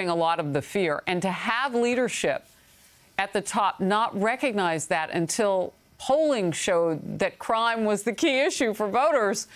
a lot of the fear. And to have leadership at the top not recognize that until polling showed that crime was the key issue for voters,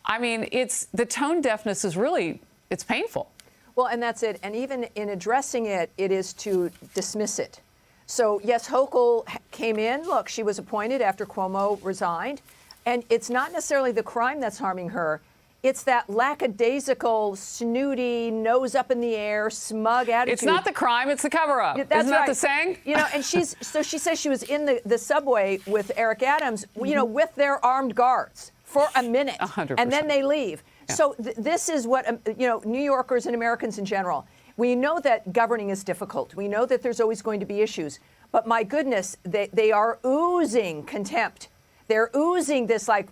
I mean, it's the tone deafness is really, it's painful. Well, and that's it. And even in addressing it, it is to dismiss it. So, yes, Hochul came in. Look, she was appointed after Cuomo resigned. And it's not necessarily the crime that's harming her. It's that lackadaisical, snooty, nose up in the air, smug attitude. It's not the crime, it's the cover-up. That's Isn't that right. the saying? You know, and she says she was in the subway with Eric Adams, you know, with their armed guards for a minute. 100%. And then they leave. Yeah. So this is what, you know, New Yorkers and Americans in general, we know that governing is difficult. We know that there's always going to be issues. But my goodness, they are oozing contempt. They're oozing this like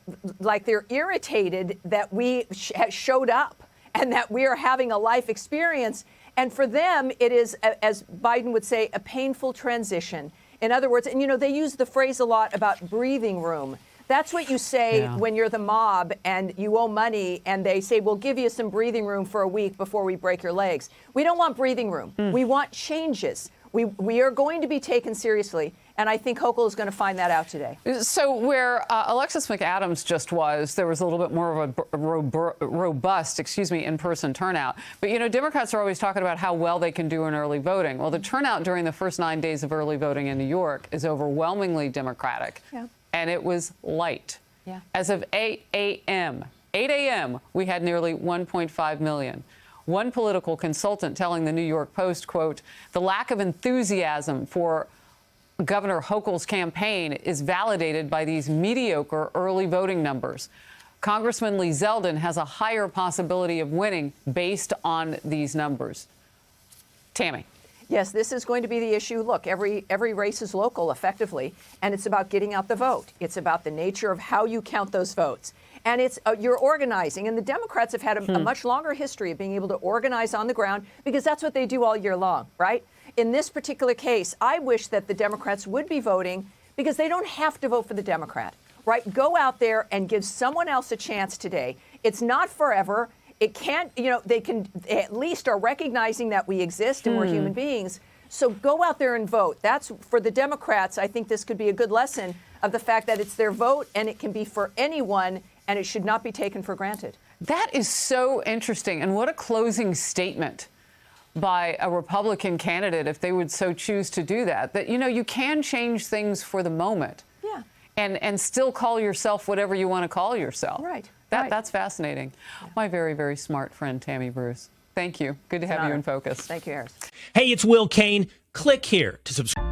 they're irritated that we showed up and that we are having a life experience. And for them, it is, as Biden would say, a painful transition. In other words, and, you know, they use the phrase a lot about breathing room. That's what you say when you're the mob and you owe money and they say, we'll give you some breathing room for a week before we break your legs. We don't want breathing room. We want changes. We are going to be taken seriously. And I think Hochul is going to find that out today. So where Alexis McAdams just was, there was a little bit more of a robust, in-person turnout. But, you know, Democrats are always talking about how well they can do in early voting. Well, the turnout during the first 9 days of early voting in New York is overwhelmingly Democratic. Yeah. And it was light. Yeah. As of 8 a.m., we had nearly 1.5 million. One political consultant telling the New York Post, quote, the lack of enthusiasm for Governor Hochul's campaign is validated by these mediocre early voting numbers. Congressman Lee Zeldin has a higher possibility of winning based on these numbers. Tammy. Yes, this is going to be the issue. Look, every race is local, effectively, and it's about getting out the vote. It's about the nature of how you count those votes. And it's you're organizing. And the Democrats have had a much longer history of being able to organize on the ground because that's what they do all year long, right? In this particular case, I wish that the Democrats would be voting because they don't have to vote for the Democrat, right? Go out there and give someone else a chance today. It's not forever. It can't, you know, they can at least are recognizing that we exist and we're human beings. So go out there and vote. That's for the Democrats. I think this could be a good lesson of the fact that it's their vote and it can be for anyone and it should not be taken for granted. That is so interesting. And what a closing statement by a Republican candidate if they would so choose to do that. That, you know, you can change things for the moment. Yeah. And still call yourself whatever you want to call yourself. Right. That's fascinating. Yeah. My very, very smart friend, Tammy Bruce. Thank you. Good to have you in focus. Thank you, Harris. Hey, it's Will Kane. Click here to subscribe.